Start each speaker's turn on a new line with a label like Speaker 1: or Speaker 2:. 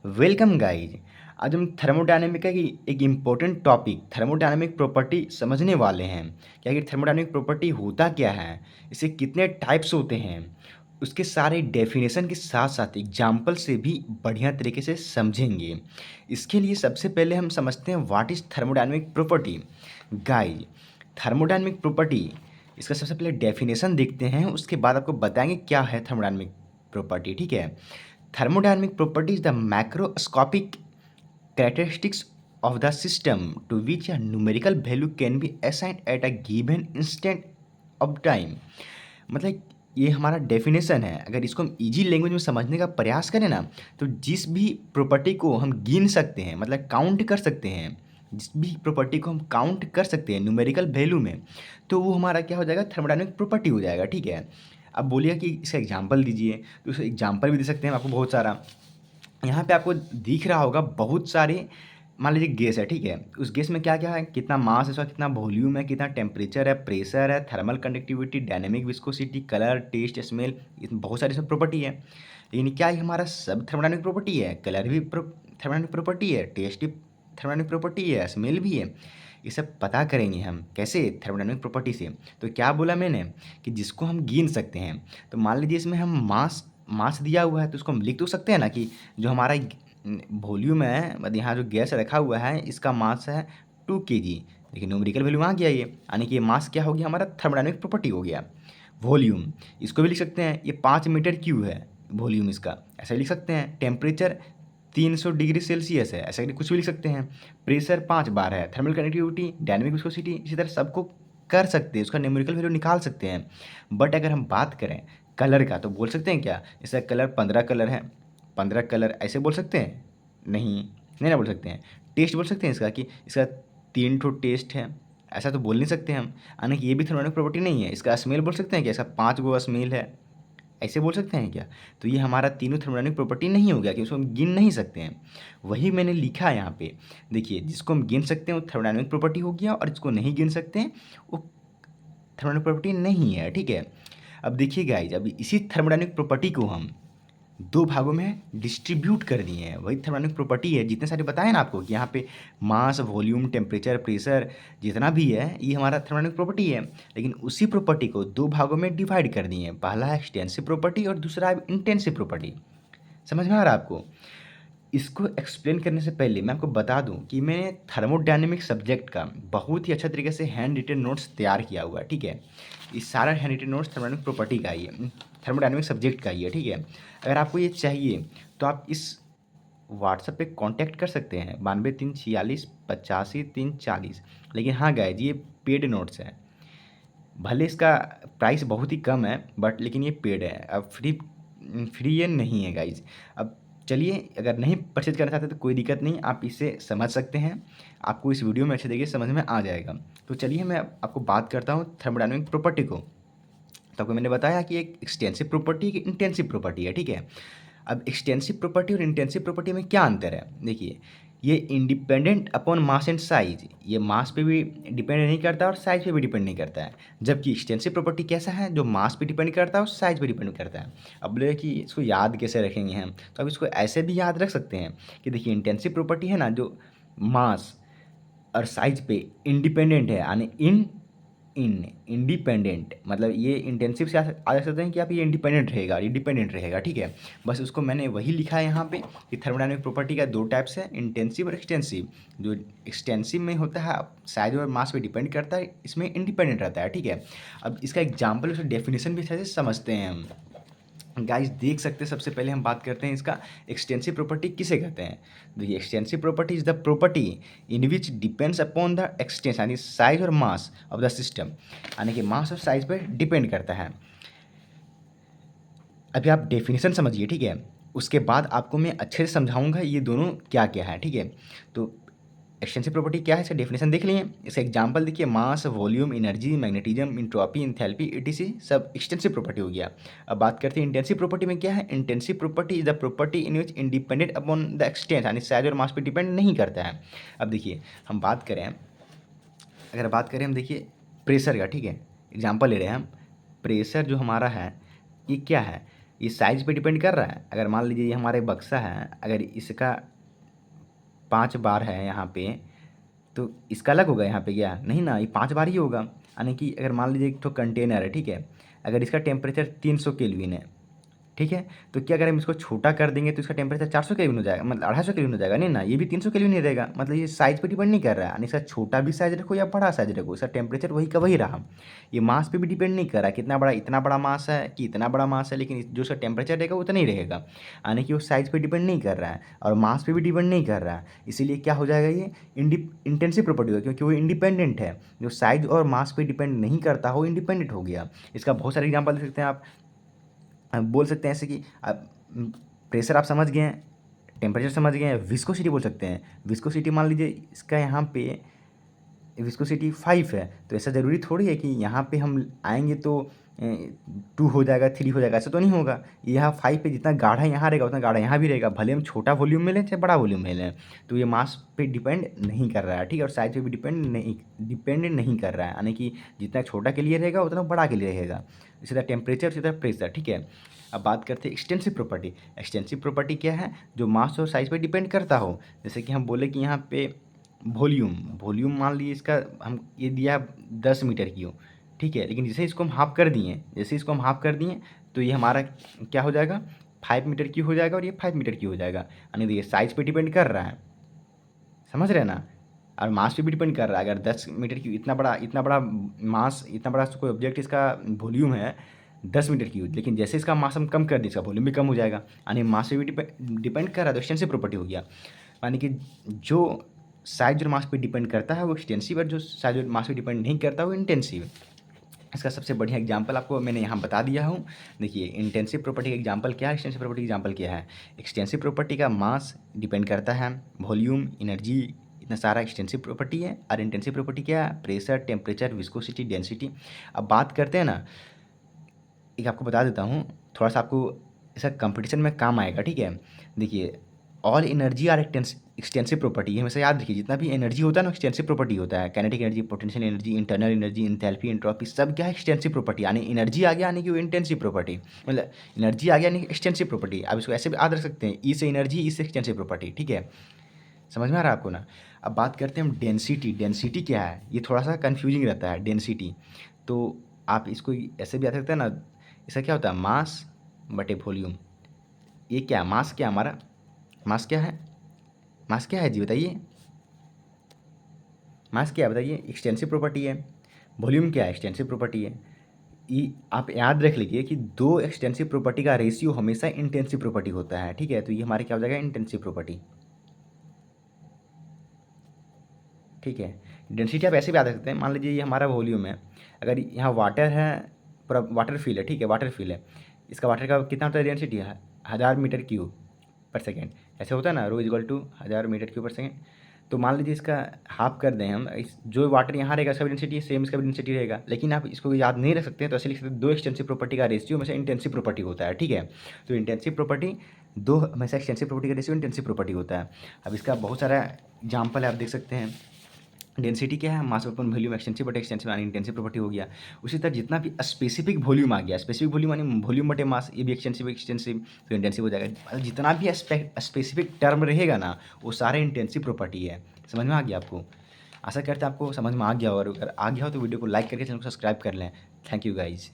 Speaker 1: Welcome guys. आज हम thermodynamic का एक इम्पोर्टेंट टॉपिक थर्मोडायनेमिक प्रॉपर्टी समझने वाले हैं। क्या ये थर्मोडायनेमिक प्रॉपर्टी होता क्या है, इसके कितने टाइप्स होते हैं, उसके सारे डेफिनेशन के साथ साथ एग्जाम्पल से भी बढ़िया तरीके से समझेंगे। इसके लिए सबसे पहले हम समझते हैं what is thermodynamic property. Guys, thermodynamic property, इसका सबसे पहले डेफिनेशन देखते हैं, उसके बाद आपको बताएंगे क्या है थर्मोडायनेमिक प्रॉपर्टी। ठीक है। Thermodynamic property is the macroscopic characteristics of the system to which a numerical value can be assigned at a given instant of time। मतलब ये हमारा डेफिनेशन है। अगर इसको हम इजी लैंग्वेज में समझने का प्रयास करें ना, तो जिस भी प्रॉपर्टी को हम गिन सकते हैं, मतलब काउंट कर सकते हैं, जिस भी प्रॉपर्टी को हम काउंट कर सकते हैं न्यूमेरिकल वैल्यू में, तो वो हमारा क्या हो जाएगा, थर्मोडायनेमिक प्रॉपर्टी हो जाएगा। ठीक है। अब बोलिए कि इसका एग्जांपल दीजिए, तो इसका एग्जांपल भी दे सकते हैं आपको बहुत सारा। यहाँ पे आपको दिख रहा होगा बहुत सारे, मान लीजिए गैस है। ठीक है। उस गैस में क्या क्या है, कितना मास है उसका, कितना वॉल्यूम है, कितना टेम्परेचर है, प्रेशर है, thermal conductivity, dynamic viscosity, colour, taste, smell, इसमें बहुत सारी सब प्रॉपर्टी है। लेकिन क्या ये हमारा सब थर्मोडायनेमिक प्रॉपर्टी है? कलर भी थर्मोडायनेमिक प्रॉपर्टी है, टेस्ट भी थर्मोडायनेमिक प्रॉपर्टी है, स्मेल भी है। ये सब पता करेंगे हम कैसे, थर्मोडायनेमिक प्रॉपर्टी से। तो क्या बोला मैंने कि जिसको हम गिन सकते हैं। तो मान लीजिए इसमें हम मास मास दिया हुआ है, तो उसको हम लिख तो सकते हैं ना कि जो हमारा वॉल्यूम है, मतलब यहाँ जो गैस रखा हुआ है इसका मास है 2 kg। देखिए न्यूमेरिकल वैल्यू आ गया ये, यानी कि ये मास क्या हो गया, हमारा थर्मोडायनेमिक प्रॉपर्टी हो गया। वॉल्यूम, इसको भी लिख सकते हैं, ये 5 मीटर क्यूब है वॉल्यूम इसका, ऐसा लिख सकते हैं। टेम्परेचर 300 डिग्री सेल्सियस है, ऐसा कुछ भी लिख सकते हैं। प्रेशर 5 बार है, थर्मल कंडक्टिविटी, डायनेमिक विस्कोसिटी, इसी तरह सबको कर सकते हैं, उसका न्यूमेरिकल वैल्यू निकाल सकते हैं। बट अगर हम बात करें कलर का, तो बोल सकते हैं क्या, इसका कलर 15 कलर है, 15 कलर ऐसे बोल सकते हैं? नहीं, नहीं ना बोल सकते हैं। टेस्ट बोल सकते हैं इसका कि इसका 3 ठो टेस्ट है, ऐसा तो बोल नहीं सकते हम, यानी कि ये भी थर्मोडायनेमिक प्रॉपर्टी नहीं है। इसका स्मेल बोल सकते हैं क्या, इसका 5 गो स्मेल है, ऐसे बोल सकते हैं क्या? तो ये हमारा तीनों थर्मोडायनेमिक प्रॉपर्टी नहीं हो गया कि उसको हम गिन नहीं सकते हैं। वही मैंने लिखा है यहाँ पे, देखिए जिसको हम गिन सकते हैं वो थर्मोडायनेमिक प्रॉपर्टी हो गया, और जिसको नहीं गिन सकते हैं वो थर्मोडायनेमिक प्रॉपर्टी नहीं है। ठीक है। अब देखिए गाइज, अभी इसी थर्मोडायनेमिक प्रॉपर्टी को हम 2 भागों में डिस्ट्रीब्यूट कर दिए हैं। वही थर्मोडायनेमिक प्रॉपर्टी है, जितने सारे बताए ना आपको कि यहाँ पे मास, वॉल्यूम, टेम्परेचर, प्रेशर जितना भी है, ये हमारा थर्मोडायनेमिक प्रॉपर्टी है। लेकिन उसी प्रॉपर्टी को 2 भागों में डिवाइड कर दिए हैं। पहला है एक्सटेंसिव प्रॉपर्टी और दूसरा है इंटेंसिव प्रॉपर्टी। समझ में आ रहा है आपको? इसको एक्सप्लेन करने से पहले मैं आपको बता दूं कि मैंने थर्मोडायनेमिक सब्जेक्ट का बहुत ही अच्छा तरीके से हैंड रिटन नोट्स तैयार किया हुआ है। ठीक है। इस सारा handwritten notes thermodynamic property का ही है, थर्मोडायनेमिक सब्जेक्ट का ही है। ठीक है। अगर आपको ये चाहिए तो आप इस व्हाट्सएप पे कांटेक्ट कर सकते हैं, 92 346 85 340। लेकिन हाँ गाइज, ये पेड नोट्स है, भले इसका प्राइस बहुत ही कम है, बट लेकिन ये पेड है। अब फ्री फ्री ये नहीं है गाइज। अब चलिए, अगर नहीं परचेज करना चाहते तो कोई दिक्कत नहीं, आप इसे समझ सकते हैं, आपको इस वीडियो में अच्छे तरीके से समझ में आ जाएगा। तो चलिए मैं आपको बात करता हूँ थर्मोडायनेमिक प्रॉपर्टी को। तो आपको मैंने बताया कि एक एक्सटेंसिव प्रॉपर्टी की इंटेंसिव प्रॉपर्टी है। ठीक है। अब एक्सटेंसिव प्रॉपर्टी और इंटेंसिव प्रॉपर्टी में क्या अंतर है, देखिए ये independent upon mass and size, ये मास पे भी डिपेंड नहीं करता और साइज पे भी डिपेंड नहीं करता है। जबकि एक्सटेंसिव प्रॉपर्टी कैसा है, जो मास पे डिपेंड करता है और साइज पे डिपेंड करता है। अब बोले कि इसको याद कैसे रखेंगे हम, तो अब इसको ऐसे भी याद रख सकते हैं कि देखिए इंटेंसिव प्रॉपर्टी है ना, जो मास और साइज पे इंडिपेंडेंट है, यानी इन इंडिपेंडेंट, मतलब ये इंटेंसिव से आ सकते हैं कि आप ये इंडिपेंडेंट रहेगा, ये डिपेंडेंट रहेगा। ठीक है। बस उसको मैंने वही लिखा है यहाँ पे कि थर्मोडायनेमिक प्रॉपर्टी का 2 टाइप्स है, इंटेंसिव और एक्सटेंसिव। जो एक्सटेंसिव में होता है साइज और मास पे डिपेंड करता है, इसमें इंडिपेंडेंट रहता है। ठीक है। अब इसका एग्जाम्पल, उसका डेफिनेशन भी अच्छे से समझते हैं हम। गाइस देख सकते हैं, सबसे पहले हम बात करते हैं इसका एक्सटेंसिव प्रॉपर्टी किसे कहते हैं। देखिए extensive property is the property in which depends upon the expanse, यानी साइज और मास ऑफ द सिस्टम, यानी कि मास और साइज पर डिपेंड करता है। अभी आप डेफिनेशन समझिए। ठीक है। उसके बाद आपको मैं अच्छे से समझाऊंगा ये दोनों क्या क्या है। ठीक है। तो एक्सटेंसिव प्रॉपर्टी क्या है, इसका डेफिनेशन देख लिए। इसका एग्जांपल देखिए, mass, volume, energy, magnetism, entropy, enthalpy, ETC, सब एक्सटेंसिव प्रॉपर्टी हो गया। अब बात करते हैं इंटेंसिव प्रॉपर्टी में क्या है। Intensive property is the property in which independent upon the expanse, यानी साइज और मास पे डिपेंड नहीं करता है। अब देखिए हम बात करें, अगर बात करें हम देखिए प्रेशर का। ठीक है। एग्जाम्पल ले रहे हैं हम, प्रेशर जो हमारा है ये क्या है, ये साइज़ पे डिपेंड कर रहा है। अगर मान लीजिए ये हमारा एक बक्सा है, अगर इसका 5 बार है यहाँ पे, तो इसका अलग होगा यहाँ पे क्या? नहीं ना, ये 5 बार ही होगा। यानी कि अगर मान लीजिए एक ठो कंटेनर है, ठीक है? अगर इसका टेम्परेचर 300 केल्विन है, ठीक है? तो क्या अगर हम इसको छोटा कर देंगे तो इसका टेम्परेचर 400 केल्विन हो जाएगा, मतलब 250 केल्विन हो जाएगा? नहीं ना, ये भी 300 केल्विन ही रहेगा। मतलब ये साइज़ पे डिपेंड नहीं कर रहा है। यानी इसका छोटा भी साइज़ रखो या बड़ा साइज़ रखो, इसका टेम्परेचर वही का वही रहा। ये मास पे भी डिपेंड नहीं कर रहा है, कितना बड़ा, इतना बड़ा मास है कि इतना बड़ा मास है, लेकिन जो उसका टेम्परेचर रहेगा उतना ही रहेगा। यानी कि वो साइज़ पे डिपेंड नहीं कर रहा है और मास पे भी डिपेंड नहीं कर रहा है। इसीलिए क्या हो जाएगा, ये इंटेंसिव प्रॉपर्टी होगा, क्योंकि वो इंडिपेंडेंट है। जो साइज़ और मास पे डिपेंड नहीं करता, वो इंडिपेंडेंट हो गया। इसका बहुत सारे एग्जाम्पल दे सकते हैं आप। बोल सकते हैं ऐसे कि आप प्रेशर आप समझ गए हैं, टेम्परेचर समझ गए हैं, विस्कोसिटी बोल सकते हैं। विस्कोसिटी मान लीजिए इसका यहाँ पे विस्कोसिटी 5 है, तो ऐसा ज़रूरी थोड़ी है कि यहाँ पे हम आएंगे तो 2 हो जाएगा, 3 हो जाएगा, ऐसा तो नहीं होगा। यहाँ 5 पे जितना गाढ़ा यहाँ रहेगा उतना गाढ़ा यहाँ भी रहेगा, भले हम छोटा वॉल्यूम में लें चाहे बड़ा वॉल्यूम में लें। तो ये मास पे डिपेंड नहीं कर रहा है, ठीक है? और साइज पे भी डिपेंड नहीं कर रहा है। यानी कि जितना छोटा के लिए रहेगा उतना बड़ा के लिए रहेगा। इसी तरह टेम्परेचर, इसी तरह प्रेशर, ठीक है? अब बात करते हैं एक्सटेंसिव प्रॉपर्टी। एक्सटेंसिव प्रॉपर्टी क्या है? जो मास और साइज पे डिपेंड करता हो। जैसे कि हम बोले कि यहाँ पे वॉल्यूम मान लीजिए इसका हम ये दिया 10 मीटर क्यूब, ठीक है? लेकिन जैसे इसको हम हाफ कर दिए तो ये हमारा क्या हो जाएगा, 5 मीटर क्यूब हो जाएगा और ये 5 मीटर क्यूब हो जाएगा। यानी देखिए साइज पे डिपेंड कर रहा है, समझ रहे हैं ना? और मास पे भी डिपेंड कर रहा है। अगर 10 मीटर क्यूब, इतना बड़ा मास, इतना बड़ा कोई ऑब्जेक्ट, इसका वॉल्यूम है 10 मीटर क्यूब, लेकिन जैसे इसका मास हम कम कर दें इसका वॉल्यूम भी कम हो जाएगा। यानी मास पे भी डिपेंड कर रहा है, तो एक्सटेंसिव प्रॉपर्टी हो गया। यानी कि जो साइज और मास पे डिपेंड करता है वो एक्सटेंसिव, और जो साइज और मास पे डिपेंड नहीं करता वो इंटेंसिव। इसका सबसे बढ़िया एग्जांपल आपको मैंने यहाँ बता दिया हूँ। देखिए इंटेंसिव प्रॉपर्टी का एग्जांपल क्या है, एक्सटेंसिव प्रॉपर्टी का एग्जांपल क्या है। एक्सटेंसिव प्रॉपर्टी का मास डिपेंड करता है, वॉल्यूम, एनर्जी, इतना सारा एक्सटेंसिव प्रॉपर्टी है। और इंटेंसिव प्रॉपर्टी क्या है? Pressure, temperature, viscosity, density. अब बात करते हैं ना, एक आपको बता देता हूँ, थोड़ा सा आपको इसका कंपटीशन में काम आएगा, ठीक है? देखिए all energy are extensive property, हमेशा याद रखिए। जितना भी एनर्जी होता है ना एक्सटेंसिव प्रॉपर्टी होता है। Kinetic energy, potential energy, internal energy, enthalpy, entropy, सब क्या है? Extensive property. यानी एनर्जी आ गया यानी कि वो इंटेंसिव प्रॉपर्टी, मतलब एनर्जी आ गया यानी एक्सटेंसिव प्रॉपर्टी। आप इसको ऐसे भी याद रख सकते हैं, ई से एनर्जी, ई से एक्सटेंसिव प्रॉपर्टी, ठीक है? समझ में आ रहा है आपको ना? अब बात करते हैं हम डेंसिटी। डेंसिटी क्या है? ये थोड़ा सा कन्फ्यूजिंग रहता है डेंसिटी। तो आप इसको ऐसे भी याद सकते हैं ना, इसका क्या होता है? मास बटे वॉल्यूम। ये क्या मास, क्या हमारा मास क्या है? मास क्या है जी बताइए? मास क्या है बताइए? एक्सटेंसिव प्रॉपर्टी है। वॉल्यूम क्या है? एक्सटेंसिव प्रॉपर्टी है। ये आप याद रख लीजिए कि दो एक्सटेंसिव प्रॉपर्टी का रेशियो हमेशा इंटेंसिव प्रॉपर्टी होता है, ठीक है? तो ये हमारे क्या हो जाएगा? इंटेंसिव प्रॉपर्टी, ठीक है? डेंसिटी आप ऐसे भी याद रख सकते हैं। मान लीजिए ये हमारा वॉल्यूम है, अगर यहाँ वाटर है, पूरा वाटर फिल है, ठीक है? वाटर फिल है, इसका वाटर का कितना होता है डेंसिटी है? 1000 मीटर क्यूब पर सेकेंड। ऐसे होता है ना, rho is equal to 1000 metre cube per second. तो मान लीजिए इसका हाफ कर दें हम, इस जो वाटर यहाँ रहेगा इसका भी डेंसिटी सेम, इसका भी डेंसिटी रहेगा। लेकिन आप इसको याद नहीं रख सकते हैं, तो ऐसे लिख सकते हैं दो एक्सटेंसिव प्रॉपर्टी का रेशियो हमेशा इंटेंसिव प्रॉपर्टी होता है, ठीक है? तो इंटेंसिव प्रॉपर्टी दो हमेशा एक्सटेंसिव प्रॉपर्टी का रेशियो इंटेंसिव प्रॉपर्टी होता है। अब इसका बहुत सारा एग्जाम्पल है, आप देख सकते हैं। डेंसिटी क्या है? मास अपन वॉल्यूम, एक्सटेंसिव बटे एक्सटेंसिव यानी इंटेंसिव प्रॉपर्टी हो गया। उसी तरह जितना भी स्पेसिफिक वॉल्यूम आ गया, स्पेसिफिक वॉल्यूम यानी वॉल्यूम बटे मास, ये भी एक्सटेंसिव तो इंटेंसिव हो जाएगा। मतलब जितना भी स्पेसिफिक टर्म रहेगा ना, वो सारे इंटेंसिव प्रॉपर्टी है। समझ में आ गया आपको? आशा करते हैं आपको समझ में आ गया, और अगर आ गया हो तो वीडियो को लाइक करके चैनल को सब्सक्राइब कर लें। Thank you guys.